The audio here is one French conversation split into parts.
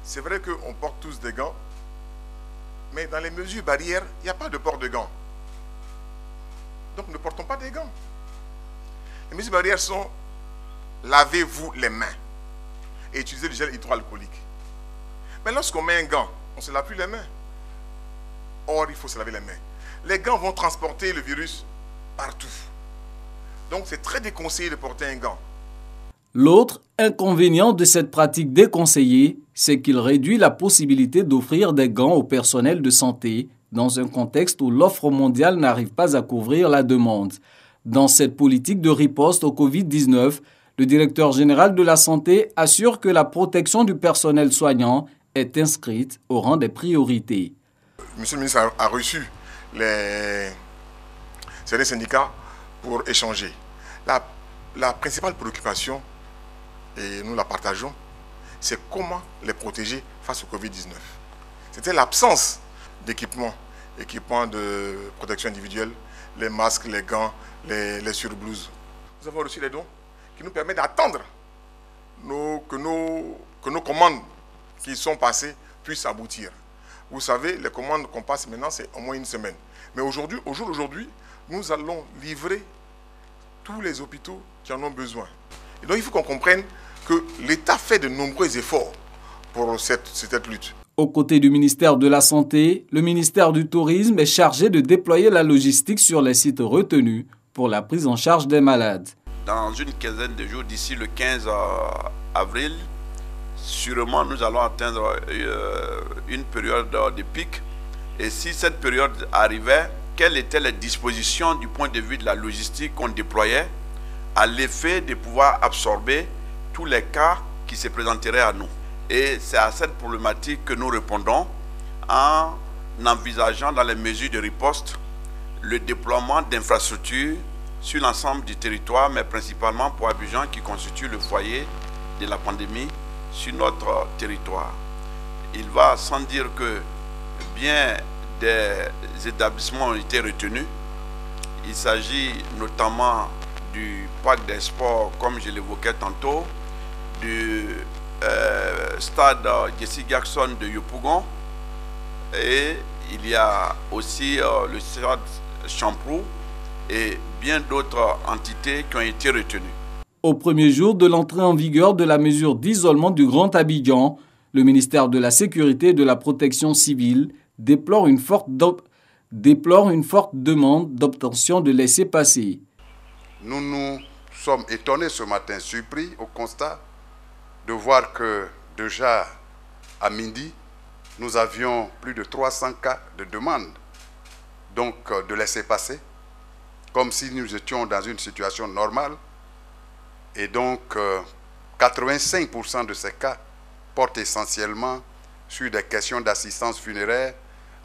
c'est vrai qu'on porte tous des gants, mais dans les mesures barrières, il n'y a pas de port de gants. Donc ne portons pas des gants. Les mesures barrières sont lavez-vous les mains et utilisez du gel hydroalcoolique. Mais lorsqu'on met un gant, on ne se lave plus les mains. Or, il faut se laver les mains. Les gants vont transporter le virus partout. Donc, c'est très déconseillé de porter un gant. L'autre inconvénient de cette pratique déconseillée, c'est qu'il réduit la possibilité d'offrir des gants au personnel de santé dans un contexte où l'offre mondiale n'arrive pas à couvrir la demande. Dans cette politique de riposte au Covid-19, le directeur général de la santé assure que la protection du personnel soignant est inscrite au rang des priorités. Monsieur le ministre a reçu certains syndicats pour échanger. La principale préoccupation, et nous la partageons, c'est comment les protéger face au Covid-19. C'était l'absence d'équipements de protection individuelle, les masques, les gants, les surblouses. Nous avons reçu les dons qui nous permettent d'attendre que nos commandes qui sont passées puissent aboutir. Vous savez, les commandes qu'on passe maintenant, c'est au moins une semaine. Mais aujourd'hui, au jour d'aujourd'hui, nous allons livrer tous les hôpitaux qui en ont besoin. Et donc, il faut qu'on comprenne que l'État fait de nombreux efforts pour cette lutte. Aux côtés du ministère de la Santé, le ministère du Tourisme est chargé de déployer la logistique sur les sites retenus pour la prise en charge des malades. Dans une quinzaine de jours, d'ici le 15 avril, sûrement nous allons atteindre une période de pic. Et si cette période arrivait, quelles étaient les dispositions du point de vue de la logistique qu'on déployait à l'effet de pouvoir absorber tous les cas qui se présenteraient à nous. Et c'est à cette problématique que nous répondons en envisageant dans les mesures de riposte le déploiement d'infrastructures sur l'ensemble du territoire, mais principalement pour Abidjan qui constitue le foyer de la pandémie sur notre territoire. Il va sans dire que bien des établissements ont été retenus. Il s'agit notamment du parc des sports, comme je l'évoquais tantôt, du stade Jesse Jackson de Yopougon, et il y a aussi le stade Champrou et bien d'autres entités qui ont été retenues. Au premier jour de l'entrée en vigueur de la mesure d'isolement du Grand Abidjan, le ministère de la Sécurité et de la Protection civile déplore une forte demande d'obtention de laissez-passer. Nous nous sommes étonnés ce matin, surpris au constat de voir que déjà à midi, nous avions plus de 300 cas de demande, donc de laissez-passer, comme si nous étions dans une situation normale. Et donc, 85% de ces cas portent essentiellement sur des questions d'assistance funéraire,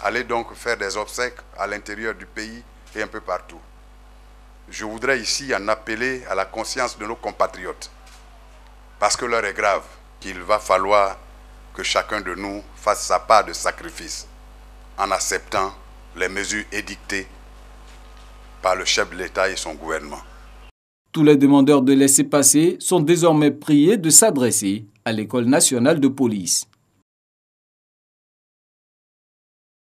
aller donc faire des obsèques à l'intérieur du pays et un peu partout. Je voudrais ici en appeler à la conscience de nos compatriotes, parce que l'heure est grave, qu'il va falloir que chacun de nous fasse sa part de sacrifice en acceptant les mesures édictées par le chef de l'État et son gouvernement. Tous les demandeurs de laissez-passer sont désormais priés de s'adresser à l'École nationale de police.